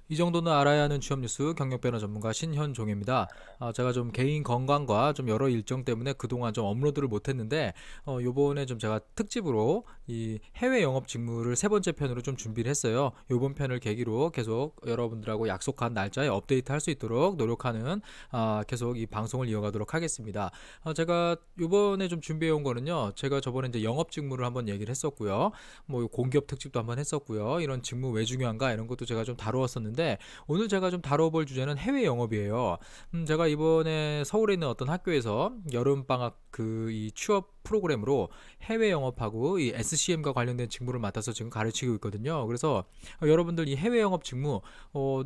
이 정도는 알아야 하는 취업 뉴스 경력변호 전문가 신현종입니다. 제가 좀 개인 건강과 좀 여러 일정 때문에 그동안 좀 업로드를 못했는데 요번에 좀 제가 특집으로 이 해외 영업 직무를 세 번째 편으로 좀 준비를 했어요. 요번 편을 계기로 계속 여러분들하고 약속한 날짜에 업데이트 할 수 있도록 노력하는 계속 이 방송을 이어가도록 하겠습니다. 제가 요번에 좀 준비해 온 거는요. 제가 저번에 이제 영업 직무를 한번 얘기를 했었고요. 뭐 공기업 특집도 한번 했었고요. 이런 직무 왜 중요한가 이런 것도 제가 좀 다루었었는데 오늘 제가 좀 다뤄볼 주제는 해외 영업이에요. 제가 이번에 서울에 있는 어떤 학교에서 여름방학 그 이 취업 프로그램으로 해외 영업하고 이 SCM과 관련된 직무를 맡아서 지금 가르치고 있거든요. 그래서 여러분들 이 해외 영업 직무,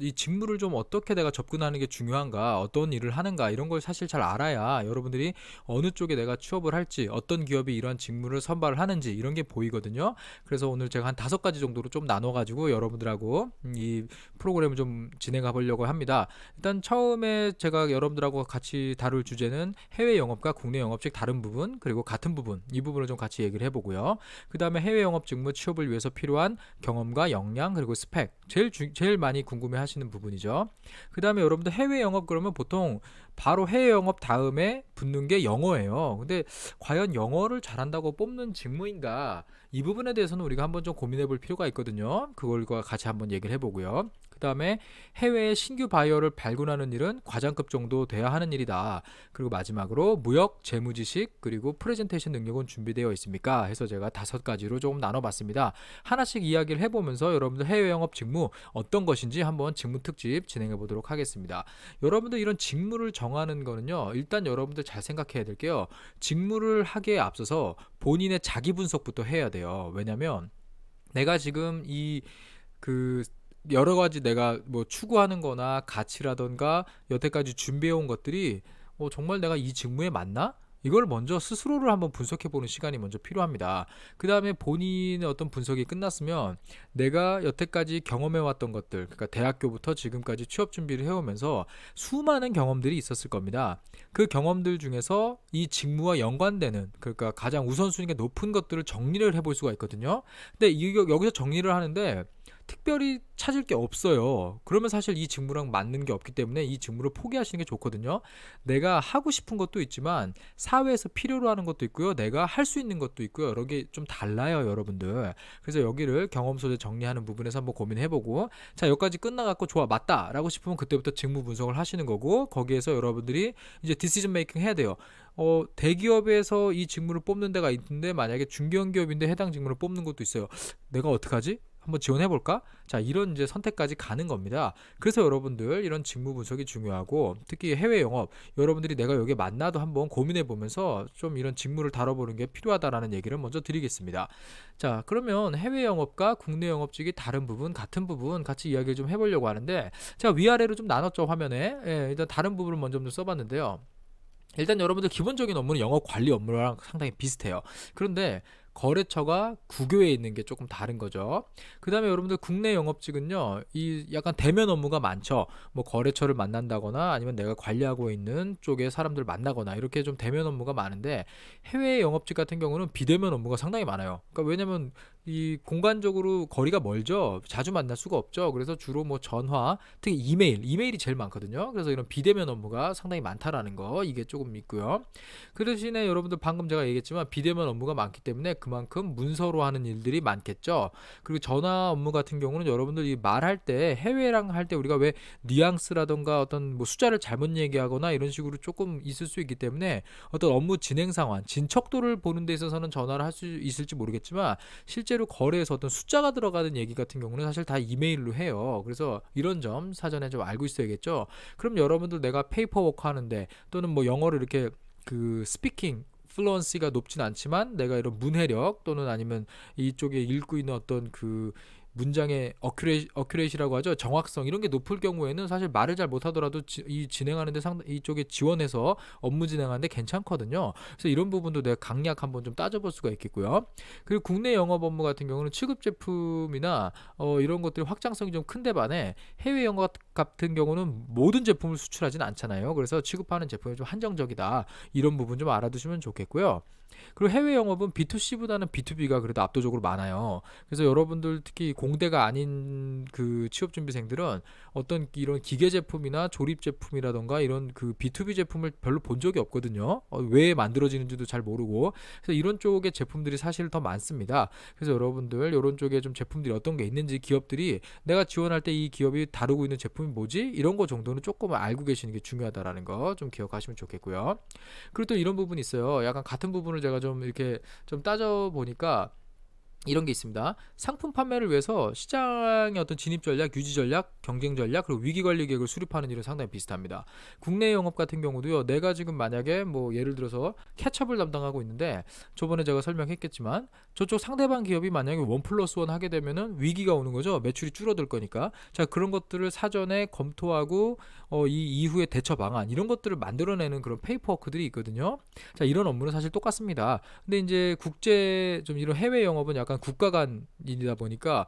이 직무를 좀 어떻게 내가 접근하는 게 중요한가, 어떤 일을 하는가 이런 걸 사실 잘 알아야 여러분들이 어느 쪽에 내가 취업을 할지, 어떤 기업이 이러한 직무를 선발을 하는지 이런 게 보이거든요. 그래서 오늘 제가 한 5가지 정도로 좀 나눠가지고 여러분들하고 이 프로그램을 좀 진행해 보려고 합니다. 일단 처음에 제가 여러분들하고 같이 다룰 주제는 해외 영업과 국내 영업직 다른 부분 그리고 같은 부분 이 부분을 좀 같이 얘기를 해보고요. 그 다음에 해외 영업 직무 취업을 위해서 필요한 경험과 역량 그리고 스펙 제일 많이 궁금해하시는 부분이죠. 그 다음에 여러분들 해외 영업 그러면 보통 바로 해외 영업 다음에 붙는 게 영어예요. 근데 과연 영어를 잘한다고 뽑는 직무인가? 이 부분에 대해서는 우리가 한번 좀 고민해 볼 필요가 있거든요. 그걸과 같이 한번 얘기를 해보고요. 그 다음에 해외의 신규 바이어를 발굴하는 일은 과장급 정도 돼야 하는 일이다. 그리고 마지막으로 무역, 재무지식, 그리고 프레젠테이션 능력은 준비되어 있습니까? 해서 제가 5가지로 조금 나눠봤습니다. 하나씩 이야기를 해보면서 여러분들 해외 영업 직무 어떤 것인지 한번 직무 특집 진행해 보도록 하겠습니다. 여러분들 이런 직무를 정하는 거는요. 일단 여러분들 잘 생각해야 될게요. 직무를 하기에 앞서서 본인의 자기 분석부터 해야 돼요. 왜냐면 내가 지금 그 여러 가지 내가 뭐 추구하는 거나 가치라던가 여태까지 준비해 온 것들이 정말 내가 이 직무에 맞나? 이걸 먼저 스스로를 한번 분석해 보는 시간이 먼저 필요합니다. 그 다음에 본인의 어떤 분석이 끝났으면 내가 여태까지 경험해 왔던 것들, 그러니까 대학교부터 지금까지 취업 준비를 해오면서 수많은 경험들이 있었을 겁니다. 그 경험들 중에서 이 직무와 연관되는, 그러니까 가장 우선순위가 높은 것들을 정리를 해볼 수가 있거든요. 근데 여기서 정리를 하는데 특별히 찾을 게 없어요. 그러면 사실 이 직무랑 맞는 게 없기 때문에 이 직무를 포기하시는 게 좋거든요. 내가 하고 싶은 것도 있지만 사회에서 필요로 하는 것도 있고요. 내가 할 수 있는 것도 있고요. 여러 개 좀 달라요, 여러분들. 그래서 여기를 경험 소재 정리하는 부분에서 한번 고민해보고, 자, 여기까지 끝나갖고 좋아, 맞다라고 싶으면 그때부터 직무 분석을 하시는 거고, 거기에서 여러분들이 이제 디시전 메이킹 해야 돼요. 대기업에서 이 직무를 뽑는 데가 있는데 만약에 중견기업인데 해당 직무를 뽑는 것도 있어요. 내가 어떡하지? 한번 지원해볼까? 자, 이런 이제 선택까지 가는 겁니다. 그래서 여러분들 이런 직무 분석이 중요하고 특히 해외 영업 여러분들이 내가 여기에 맞나도 한번 고민해 보면서 좀 이런 직무를 다뤄보는 게 필요하다라는 얘기를 먼저 드리겠습니다. 자, 그러면 해외 영업과 국내 영업직이 다른 부분, 같은 부분 같이 이야기를 좀 해보려고 하는데 제가 위아래로 좀 나눴죠, 화면에. 예, 일단 다른 부분을 먼저 좀 써봤는데요. 일단 여러분들 기본적인 업무는 영업 관리 업무랑 상당히 비슷해요. 그런데 거래처가 국외에 있는 게 조금 다른 거죠. 그 다음에 여러분들 국내 영업직은요, 이 약간 대면 업무가 많죠. 뭐 거래처를 만난다거나 아니면 내가 관리하고 있는 쪽에 사람들 만나거나 이렇게 좀 대면 업무가 많은데 해외 영업직 같은 경우는 비대면 업무가 상당히 많아요. 그러니까 왜냐면 이 공간적으로 거리가 멀죠. 자주 만날 수가 없죠. 그래서 주로 뭐 전화, 특히 이메일이 제일 많거든요. 그래서 이런 비대면 업무가 상당히 많다라는 거 이게 조금 있고요. 그 대신에 여러분들 방금 제가 얘기했지만 비대면 업무가 많기 때문에 그만큼 문서로 하는 일들이 많겠죠. 그리고 전화 업무 같은 경우는 여러분들 이 말할 때 해외랑 할 때 우리가 왜 뉘앙스라던가 어떤 뭐 숫자를 잘못 얘기하거나 이런 식으로 조금 있을 수 있기 때문에 어떤 업무 진행 상황, 진척도를 보는 데 있어서는 전화를 할 수 있을지 모르겠지만 실제로 거래에서 어떤 숫자가 들어가는 얘기 같은 경우는 사실 다 이메일로 해요. 그래서 이런 점 사전에 좀 알고 있어야겠죠. 그럼 여러분들 내가 페이퍼워크 하는데 또는 뭐 영어를 이렇게 그 스피킹 플루언시가 높진 않지만 내가 이런 문해력 또는 아니면 이쪽에 읽고 있는 어떤 그 문장의 어큐레이시라고 하죠. 정확성 이런 게 높을 경우에는 사실 말을 잘 못하더라도 이 진행하는데 이쪽에 지원해서 업무 진행하는데 괜찮거든요. 그래서 이런 부분도 내가 강약 한번 좀 따져볼 수가 있겠고요. 그리고 국내 영업 업무 같은 경우는 취급 제품이나 이런 것들이 확장성이 좀 큰데 반해 해외 영업 같은 경우는 모든 제품을 수출하지는 않잖아요. 그래서 취급하는 제품이 좀 한정적이다. 이런 부분 좀 알아두시면 좋겠고요. 그리고 해외 영업은 B2C보다는 B2B가 그래도 압도적으로 많아요. 그래서 여러분들 특히 공대가 아닌 그 취업 준비생들은 어떤 이런 기계 제품이나 조립 제품이라던가 이런 그 B2B 제품을 별로 본 적이 없거든요. 왜 만들어지는지도 잘 모르고. 그래서 이런 쪽의 제품들이 사실 더 많습니다. 그래서 여러분들 이런 쪽에 좀 제품들이 어떤 게 있는지 기업들이 내가 지원할 때 이 기업이 다루고 있는 제품이 뭐지? 이런 거 정도는 조금 알고 계시는 게 중요하다라는 거 좀 기억하시면 좋겠고요. 그리고 또 이런 부분이 있어요. 약간 같은 부분을 제가 좀 이렇게 좀 따져 보니까 이런 게 있습니다. 상품 판매를 위해서 시장의 어떤 진입 전략, 유지 전략, 경쟁 전략, 그리고 위기 관리 계획을 수립하는 일은 상당히 비슷합니다. 국내 영업 같은 경우도요. 내가 지금 만약에 뭐 예를 들어서 케첩을 담당하고 있는데 저번에 제가 설명했겠지만 저쪽 상대방 기업이 만약에 원 플러스 원 하게 되면은 위기가 오는 거죠. 매출이 줄어들 거니까. 자, 그런 것들을 사전에 검토하고 이 이후에 대처 방안 이런 것들을 만들어내는 그런 페이퍼워크들이 있거든요. 자, 이런 업무는 사실 똑같습니다. 근데 이제 국제 좀 이런 해외 영업은 약간 국가 간 일이다 보니까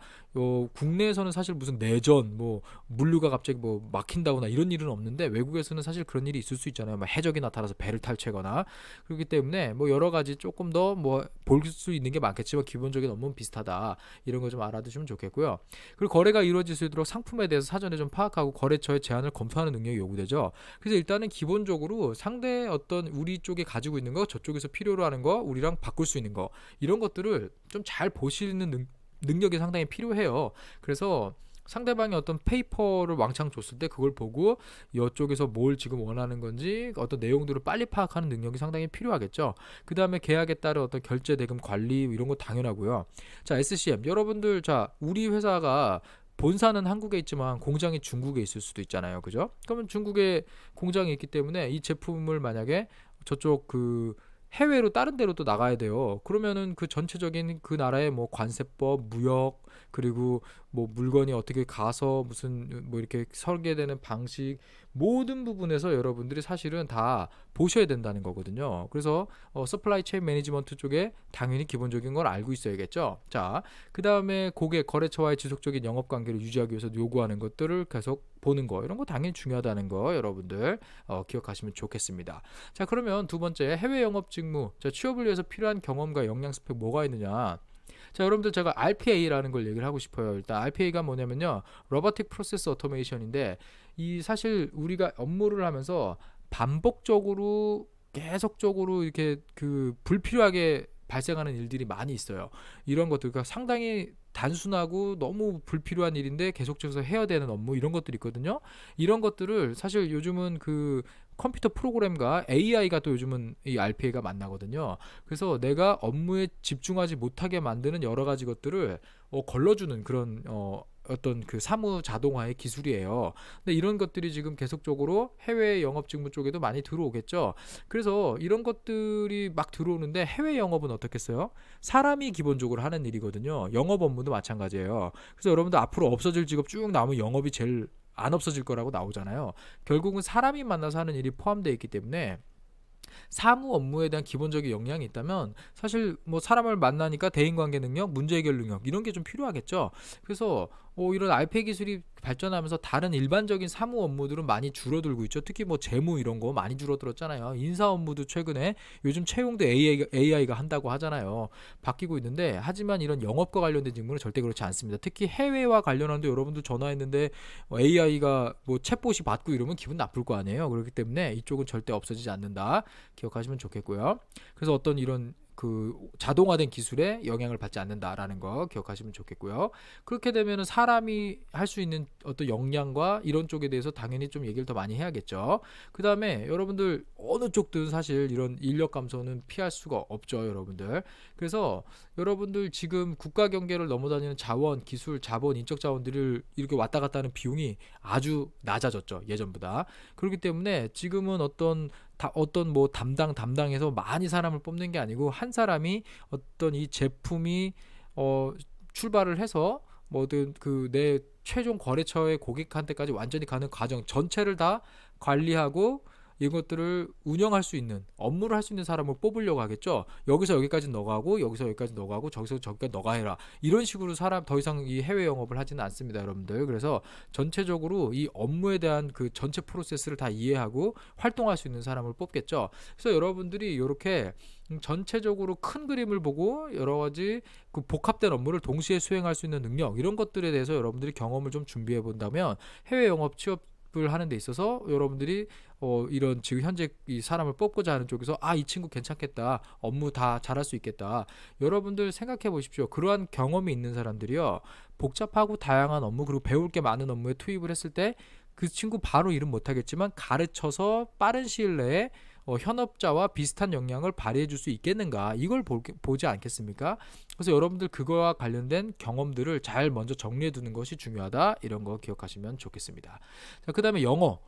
국내에서는 사실 무슨 내전 뭐 물류가 갑자기 뭐 막힌다거나 이런 일은 없는데 외국에서는 사실 그런 일이 있을 수 있잖아요. 뭐 해적이 나타나서 배를 탈취하거나 그렇기 때문에 뭐 여러 가지 조금 더 뭐 볼 수 있는 게 많겠지만 기본적인 업무는 비슷하다. 이런 거 좀 알아두시면 좋겠고요. 그리고 거래가 이루어질 수 있도록 상품에 대해서 사전에 좀 파악하고 거래처의 제한을 검토하는 능력이 요구되죠. 그래서 일단은 기본적으로 상대 어떤 우리 쪽에 가지고 있는 거 저쪽에서 필요로 하는 거 우리랑 바꿀 수 있는 거 이런 것들을 좀 잘 보시는 능력이 상당히 필요해요. 그래서 상대방이 어떤 페이퍼를 왕창 줬을 때 그걸 보고 이쪽에서 뭘 지금 원하는 건지 어떤 내용들을 빨리 파악하는 능력이 상당히 필요하겠죠. 그 다음에 계약에 따른 어떤 결제 대금 관리 이런 거 당연하고요. 자, SCM 여러분들 자 우리 회사가 본사는 한국에 있지만 공장이 중국에 있을 수도 있잖아요. 그죠? 그러면 중국에 공장이 있기 때문에 이 제품을 만약에 저쪽 그 해외로 다른 데로 또 나가야 돼요. 그러면은 그 전체적인 그 나라의 뭐 관세법, 무역 그리고 뭐 물건이 어떻게 가서 무슨 뭐 이렇게 설계되는 방식 모든 부분에서 여러분들이 사실은 다 보셔야 된다는 거거든요. 그래서 서플라이 체인 매니지먼트 쪽에 당연히 기본적인 걸 알고 있어야겠죠. 자, 그다음에 고객 거래처와의 지속적인 영업 관계를 유지하기 위해서 요구하는 것들을 계속 보는 거 이런 거 당연히 중요하다는 거 여러분들 기억하시면 좋겠습니다. 자, 그러면 두 번째 해외 영업 직무. 자, 취업을 위해서 필요한 경험과 역량 스펙 뭐가 있느냐? 자, 여러분들 제가 RPA라는 걸 얘기를 하고 싶어요. 일단 RPA가 뭐냐면요. 로보틱 프로세스 오토메이션인데 이 사실 우리가 업무를 하면서 반복적으로 계속적으로 이렇게 그 불필요하게 발생하는 일들이 많이 있어요. 이런 것들 그러니까 상당히 단순하고 너무 불필요한 일인데 계속적으로 해야 되는 업무 이런 것들이 있거든요. 이런 것들을 사실 요즘은 그 컴퓨터 프로그램과 AI가 또 요즘은 이 RPA가 만나거든요. 그래서 내가 업무에 집중하지 못하게 만드는 여러 가지 것들을 걸러주는 그런 어떤 그 사무 자동화의 기술이에요. 근데 이런 것들이 지금 계속적으로 해외 영업 직무 쪽에도 많이 들어오겠죠. 그래서 이런 것들이 막 들어오는데 해외 영업은 어떻겠어요? 사람이 기본적으로 하는 일이거든요. 영업 업무도 마찬가지예요. 그래서 여러분들 앞으로 없어질 직업 쭉 나오면 영업이 제일 안 없어질 거라고 나오잖아요. 결국은 사람이 만나서 하는 일이 포함되어 있기 때문에 사무 업무에 대한 기본적인 역량이 있다면 사실 뭐 사람을 만나니까 대인관계 능력, 문제 해결 능력 이런 게 좀 필요하겠죠. 그래서 이런 RPA 기술이 발전하면서 다른 일반적인 사무 업무들은 많이 줄어들고 있죠. 특히 뭐 재무 이런 거 많이 줄어들었잖아요. 인사 업무도 최근에 요즘 채용도 AI가 한다고 하잖아요. 바뀌고 있는데 하지만 이런 영업과 관련된 직무는 절대 그렇지 않습니다. 특히 해외와 관련한데 여러분들 전화했는데 AI가 뭐 챗봇이 받고 이러면 기분 나쁠 거 아니에요. 그렇기 때문에 이쪽은 절대 없어지지 않는다. 기억하시면 좋겠고요. 그래서 어떤 이런 그 자동화된 기술에 영향을 받지 않는다라는 거 기억하시면 좋겠고요. 그렇게 되면은 사람이 할 수 있는 어떤 역량과 이런 쪽에 대해서 당연히 좀 얘기를 더 많이 해야겠죠. 그 다음에 여러분들 어느 쪽든 사실 이런 인력 감소는 피할 수가 없죠, 여러분들. 그래서 여러분들 지금 국가 경계를 넘어다니는 자원, 기술, 자본, 인적 자원들을 이렇게 왔다 갔다 하는 비용이 아주 낮아졌죠, 예전보다. 그렇기 때문에 지금은 어떤 뭐 담당해서 많이 사람을 뽑는 게 아니고 한 사람이 어떤 이 제품이 출발을 해서 뭐든 그 내 최종 거래처의 고객한테까지 완전히 가는 과정 전체를 다 관리하고 이것들을 운영할 수 있는, 업무를 할 수 있는 사람을 뽑으려고 하겠죠. 여기서 여기까지 너가 하고 여기서 여기까지 너가 하고 저기서 저기까지 너가 해라. 이런 식으로 사람 더 이상 이 해외 영업을 하지는 않습니다, 여러분들. 그래서 전체적으로 이 업무에 대한 그 전체 프로세스를 다 이해하고 활동할 수 있는 사람을 뽑겠죠. 그래서 여러분들이 이렇게 전체적으로 큰 그림을 보고 여러 가지 그 복합된 업무를 동시에 수행할 수 있는 능력, 이런 것들에 대해서 여러분들이 경험을 좀 준비해 본다면 해외 영업 취업을 하는 데 있어서 여러분들이 이런 지금 현재 이 사람을 뽑고자 하는 쪽에서 이 친구 괜찮겠다, 업무 다 잘할 수 있겠다, 여러분들 생각해 보십시오. 그러한 경험이 있는 사람들이요, 복잡하고 다양한 업무, 그리고 배울 게 많은 업무에 투입을 했을 때 그 친구 바로 일은 못하겠지만 가르쳐서 빠른 시일 내에 현업자와 비슷한 역량을 발휘해 줄 수 있겠는가, 이걸 보지 않겠습니까? 그래서 여러분들 그거와 관련된 경험들을 잘 먼저 정리해 두는 것이 중요하다, 이런 거 기억하시면 좋겠습니다. 자, 그 다음에 영어.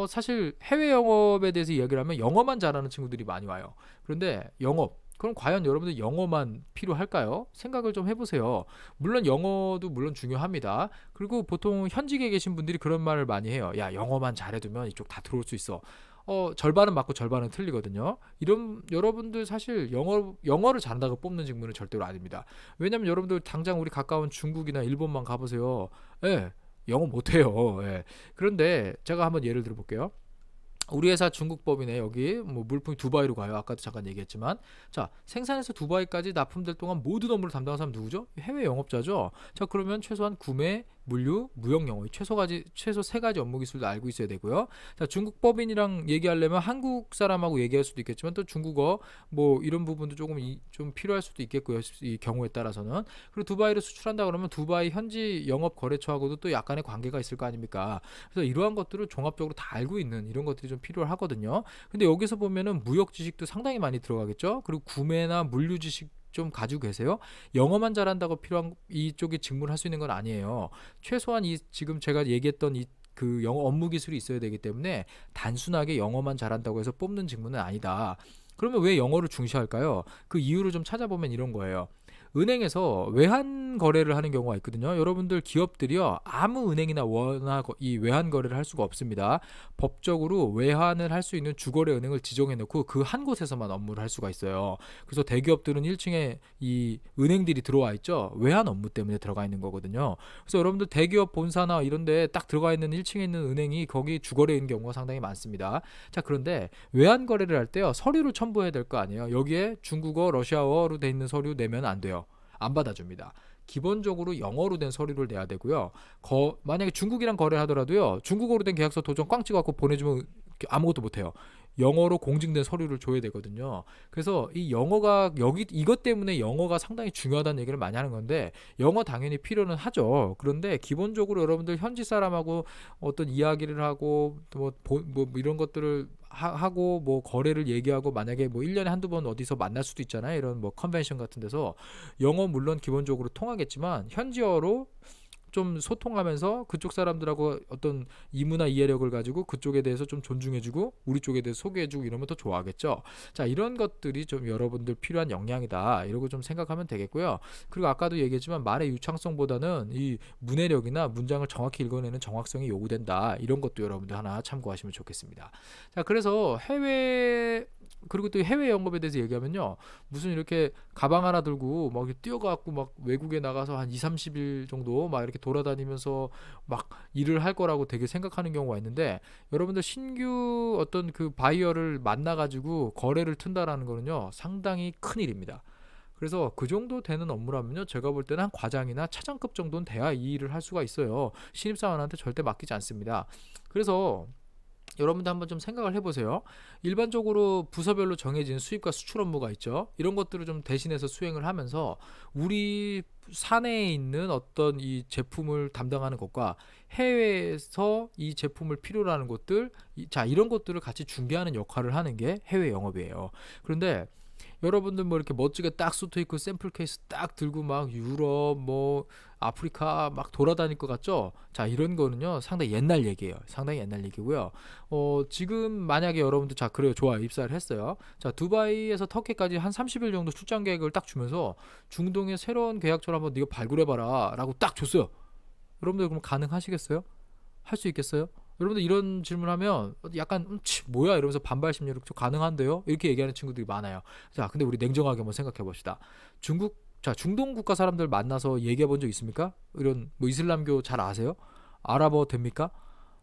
사실 해외 영업에 대해서 이야기를 하면 영어만 잘하는 친구들이 많이 와요. 그런데 영업, 그럼 과연 여러분들 영어만 필요할까요? 생각을 좀 해보세요. 물론 영어도 물론 중요합니다. 그리고 보통 현직에 계신 분들이 그런 말을 많이 해요. 야, 영어만 잘해두면 이쪽 다 들어올 수 있어. 절반은 맞고 절반은 틀리거든요. 이런 여러분들 사실 영어를 잘한다고 뽑는 직무는 절대로 아닙니다. 왜냐면 여러분들 당장 우리 가까운 중국이나 일본만 가보세요. 예, 영어 못해요. 예. 그런데 제가 한번 예를 들어볼게요. 우리 회사 중국 법인에 여기 뭐 물품이 두바이로 가요. 아까도 잠깐 얘기했지만, 자, 생산에서 두바이까지 납품될 동안 모든 업무를 담당한 사람 누구죠? 해외 영업자죠. 자, 그러면 최소한 구매, 물류, 무역 영어, 최소 세 가지 업무 기술도 알고 있어야 되고요. 자, 중국 법인이랑 얘기하려면 한국 사람하고 얘기할 수도 있겠지만 또 중국어 뭐 이런 부분도 좀 필요할 수도 있겠고요. 이 경우에 따라서는. 그리고 두바이를 수출한다 그러면 두바이 현지 영업 거래처하고도 또 약간의 관계가 있을 거 아닙니까? 그래서 이러한 것들을 종합적으로 다 알고 있는 이런 것들이 좀 필요하거든요. 근데 여기서 보면은 무역 지식도 상당히 많이 들어가겠죠. 그리고 구매나 물류 지식 좀 가지고 계세요? 영어만 잘한다고 필요한 이쪽에 직무를 할 수 있는 건 아니에요. 최소한 이 지금 제가 얘기했던 이 그 영어 업무 기술이 있어야 되기 때문에 단순하게 영어만 잘한다고 해서 뽑는 직무는 아니다. 그러면 왜 영어를 중시할까요? 그 이유를 좀 찾아보면 이런 거예요. 은행에서 외환 거래를 하는 경우가 있거든요. 여러분들 기업들이요, 아무 은행이나 이 외환 거래를 할 수가 없습니다. 법적으로 외환을 할 수 있는 주거래 은행을 지정해 놓고 그 한 곳에서만 업무를 할 수가 있어요. 그래서 대기업들은 1층에 이 은행들이 들어와 있죠. 외환 업무 때문에 들어가 있는 거거든요. 그래서 여러분들 대기업 본사나 이런 데 딱 들어가 있는 1층에 있는 은행이 거기 주거래인 경우가 상당히 많습니다. 자, 그런데 외환 거래를 할 때요, 서류를 첨부해야 될 거 아니에요. 여기에 중국어, 러시아어로 돼 있는 서류 내면 안 돼요. 안 받아줍니다. 기본적으로 영어로 된 서류를 내야 되고요. 만약에 중국이랑 거래하더라도요, 중국어로 된 계약서 도장 꽝 찍어갖고 보내주면 아무것도 못해요. 영어로 공증된 서류를 줘야 되거든요. 그래서 이 영어가 이것 때문에 영어가 상당히 중요하다는 얘기를 많이 하는 건데, 영어 당연히 필요는 하죠. 그런데 기본적으로 여러분들 현지 사람하고 어떤 이야기를 하고 뭐 이런 것들을 하고 뭐 거래를 얘기하고, 만약에 뭐 1년에 한두 번 어디서 만날 수도 있잖아요. 이런 뭐 컨벤션 같은 데서 영어 물론 기본적으로 통하겠지만 현지어로 좀 소통하면서 그쪽 사람들하고 어떤 이문화 이해력을 가지고 그쪽에 대해서 좀 존중해주고 우리 쪽에 대해서 소개해주고 이러면 더 좋아하겠죠. 자, 이런 것들이 좀 여러분들 필요한 역량이다, 이러고 좀 생각하면 되겠고요. 그리고 아까도 얘기했지만 말의 유창성보다는 이 문해력이나 문장을 정확히 읽어내는 정확성이 요구된다, 이런 것도 여러분들 하나 참고하시면 좋겠습니다. 자, 그래서 그리고 또 해외 영업에 대해서 얘기하면요, 무슨 이렇게 가방 하나 들고 막 뛰어가고 막 외국에 나가서 한 2-30일 정도 막 이렇게 돌아다니면서 막 일을 할 거라고 되게 생각하는 경우가 있는데, 여러분들 신규 어떤 그 바이어를 만나가지고 거래를 튼다라는 거는요, 상당히 큰 일입니다. 그래서 그 정도 되는 업무라면요, 제가 볼 때는 한 과장이나 차장급 정도는 돼야 이 일을 할 수가 있어요. 신입사원한테 절대 맡기지 않습니다. 그래서 여러분들 한번 좀 생각을 해보세요. 일반적으로 부서별로 정해진 수입과 수출 업무가 있죠. 이런 것들을 좀 대신해서 수행을 하면서 우리 사내에 있는 어떤 이 제품을 담당하는 것과 해외에서 이 제품을 필요로 하는 곳들, 자, 이런 것들을 같이 중개하는 역할을 하는 게 해외 영업이에요. 그런데 여러분들 뭐 이렇게 멋지게 딱 수트 입고 샘플 케이스 딱 들고 막 유럽 뭐 아프리카 막 돌아다닐 것 같죠? 자, 이런 거는요, 상당히 옛날 얘기예요. 상당히 옛날 얘기고요. 지금 만약에 여러분들, 자, 그래요, 좋아요, 입사를 했어요. 자, 두바이에서 터키까지 한 30일 정도 출장 계획을 딱 주면서 중동의 새로운 계약처를 한번 네가 발굴해봐라 라고 딱 줬어요. 여러분들 그럼 가능하시겠어요? 할 수 있겠어요? 여러분들 이런 질문하면 약간 뭐야 이러면서 반발 심리로 좀 가능한데요? 이렇게 얘기하는 친구들이 많아요. 자, 근데 우리 냉정하게 한번 생각해 봅시다. 중동 국가 사람들 만나서 얘기해 본 적 있습니까? 이런 뭐 이슬람교 잘 아세요? 아랍어 됩니까?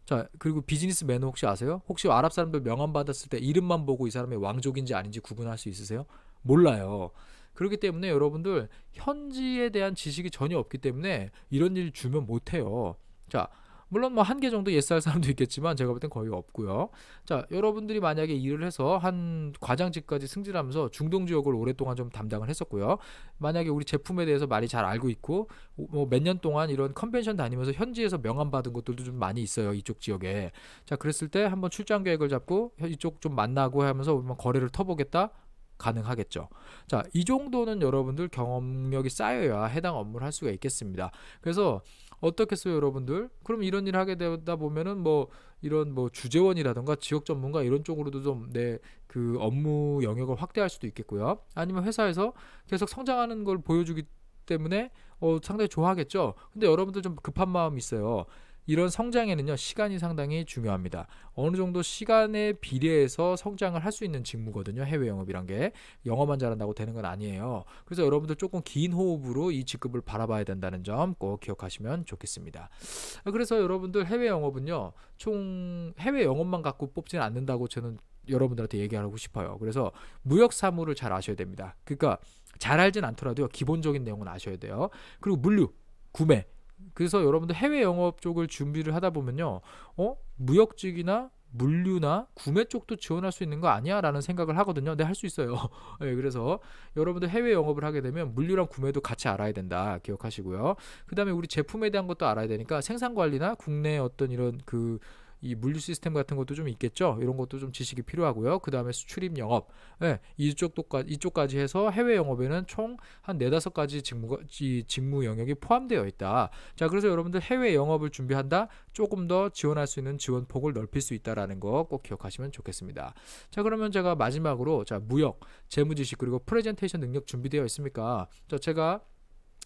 자, 그리고 비즈니스 매너 혹시 아세요? 혹시 아랍 사람들 명함 받았을 때 이름만 보고 이 사람이 왕족인지 아닌지 구분할 수 있으세요? 몰라요. 그렇기 때문에 여러분들 현지에 대한 지식이 전혀 없기 때문에 이런 일 주면 못해요. 자, 물론 뭐 한 개 정도 예스할 사람도 있겠지만 제가 볼 땐 거의 없고요. 자, 여러분들이 만약에 일을 해서 한 과장직까지 승진하면서 중동 지역을 오랫동안 좀 담당을 했었고요. 만약에 우리 제품에 대해서 많이 잘 알고 있고 뭐 몇 년 동안 이런 컨벤션 다니면서 현지에서 명함 받은 것들도 좀 많이 있어요. 이쪽 지역에. 자, 그랬을 때 한번 출장 계획을 잡고 이쪽 좀 만나고 하면서 한번 거래를 터보겠다. 가능하겠죠. 자, 이 정도는 여러분들 경험력이 쌓여야 해당 업무를 할 수가 있겠습니다. 그래서 어떻겠어요, 여러분들? 그럼 이런 일을 하게 되다 보면은 뭐 이런 뭐 주재원이라든가 지역 전문가 이런 쪽으로도 좀 내 그 업무 영역을 확대할 수도 있겠고요. 아니면 회사에서 계속 성장하는 걸 보여주기 때문에 상당히 좋아하겠죠. 근데 여러분들 좀 급한 마음이 있어요. 이런 성장에는요, 시간이 상당히 중요합니다. 어느 정도 시간에 비례해서 성장을 할 수 있는 직무거든요. 해외 영업이란 게 영어만 잘한다고 되는 건 아니에요. 그래서 여러분들 조금 긴 호흡으로 이 직급을 바라봐야 된다는 점 꼭 기억하시면 좋겠습니다. 그래서 여러분들 해외 영업은요, 총 해외 영업만 갖고 뽑지는 않는다고 저는 여러분들한테 얘기하고 싶어요. 그래서 무역 사무를 잘 아셔야 됩니다. 그러니까 잘 알진 않더라도요, 기본적인 내용은 아셔야 돼요. 그리고 물류, 구매. 그래서 여러분들 해외 영업 쪽을 준비를 하다 보면요, 무역직이나 물류나 구매 쪽도 지원할 수 있는 거 아니야? 라는 생각을 하거든요. 네, 할 수 있어요. 네, 그래서 여러분들 해외 영업을 하게 되면 물류랑 구매도 같이 알아야 된다. 기억하시고요. 그 다음에 우리 제품에 대한 것도 알아야 되니까 생산 관리나 국내 어떤 이런 이 물류 시스템 같은 것도 좀 있겠죠. 이런 것도 좀 지식이 필요하고요. 그 다음에 수출입 영업, 네, 이쪽까지 해서 해외 영업에는 총 한 4-5가지 직무 영역이 포함되어 있다. 자, 그래서 여러분들 해외 영업을 준비한다. 조금 더 지원할 수 있는 지원 폭을 넓힐 수 있다라는 거 꼭 기억하시면 좋겠습니다. 자, 그러면 제가 마지막으로 무역, 재무지식 그리고 프레젠테이션 능력 준비되어 있습니까? 자, 제가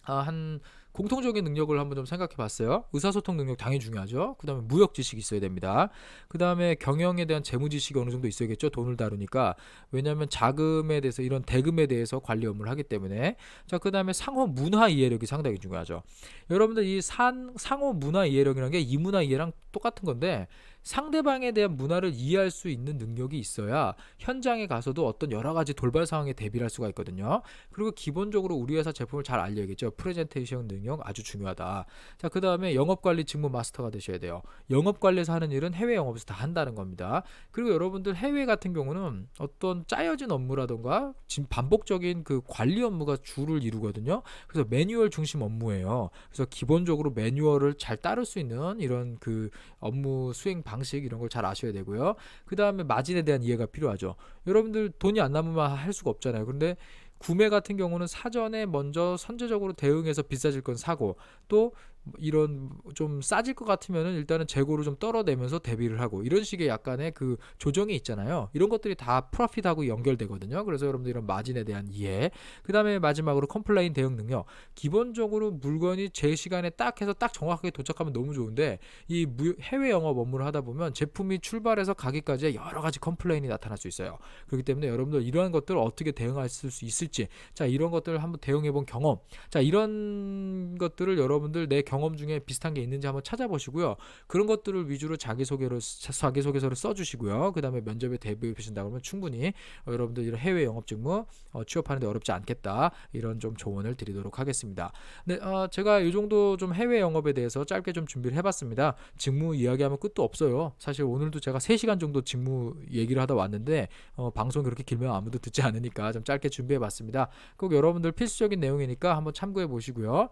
한 공통적인 능력을 한번 좀 생각해 봤어요. 의사소통 능력 당연히 중요하죠. 그 다음에 무역 지식이 있어야 됩니다. 그 다음에 경영에 대한 재무 지식이 어느 정도 있어야겠죠. 돈을 다루니까. 왜냐하면 자금에 대해서 이런 대금에 대해서 관리 업무를 하기 때문에. 자, 그 다음에 상호 문화 이해력이 상당히 중요하죠. 여러분들 이 상호 문화 이해력이라는 게 이문화 이해랑 똑같은 건데, 상대방에 대한 문화를 이해할 수 있는 능력이 있어야 현장에 가서도 어떤 여러 가지 돌발 상황에 대비할 수가 있거든요. 그리고 기본적으로 우리 회사 제품을 잘 알려야겠죠. 프레젠테이션 능력 아주 중요하다. 자, 그 다음에 영업관리 직무 마스터가 되셔야 돼요. 영업관리에서 하는 일은 해외 영업에서 다 한다는 겁니다. 그리고 여러분들 해외 같은 경우는 어떤 짜여진 업무라던가 지금 반복적인 그 관리 업무가 주를 이루거든요. 그래서 매뉴얼 중심 업무예요. 그래서 기본적으로 매뉴얼을 잘 따를 수 있는 이런 그 업무 수행 방식 이런 걸 잘 아셔야 되고요. 그 다음에 마진에 대한 이해가 필요하죠. 여러분들 돈이 안 남으면 할 수가 없잖아요. 그런데 구매 같은 경우는 사전에 먼저 선제적으로 대응해서 비싸질 건 사고, 또 이런 좀 싸질 것 같으면은 일단은 재고를 좀 떨어내면서 대비를 하고, 이런 식의 약간의 그 조정이 있잖아요. 이런 것들이 다 프로핏하고 연결되거든요. 그래서 여러분들 이런 마진에 대한 이해, 그 다음에 마지막으로 컴플레인 대응 능력. 기본적으로 물건이 제 시간에 딱 해서 딱 정확하게 도착하면 너무 좋은데, 이 해외 영업 업무를 하다 보면 제품이 출발해서 가기까지 여러 가지 컴플레인이 나타날 수 있어요. 그렇기 때문에 여러분들 이러한 것들을 어떻게 대응할 수 있을지, 자, 이런 것들을 한번 대응해 본 경험, 자, 이런 것들을 여러분들 내 경험 중에 비슷한 게 있는지 한번 찾아보시고요. 그런 것들을 위주로 자기소개서를 써주시고요. 그 다음에 면접에 대비해 보신다 그러면 충분히 여러분들 이런 해외 영업 직무 취업하는데 어렵지 않겠다, 이런 좀 조언을 드리도록 하겠습니다. 네, 제가 이 정도 좀 해외 영업에 대해서 짧게 좀 준비를 해봤습니다. 직무 이야기하면 끝도 없어요. 사실 오늘도 제가 3시간 정도 직무 얘기를 하다 왔는데 방송 그렇게 길면 아무도 듣지 않으니까 좀 짧게 준비해봤습니다. 꼭 여러분들 필수적인 내용이니까 한번 참고해 보시고요.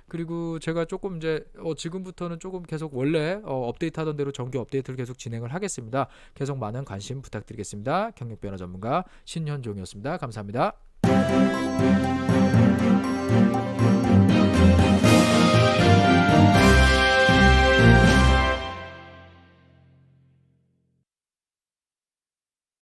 그리고 제가 조금 이제 지금부터는 조금 계속 원래 업데이트하던 대로 정기 업데이트를 계속 진행을 하겠습니다. 계속 많은 관심 부탁드리겠습니다. 경력변화 전문가 신현종이었습니다. 감사합니다.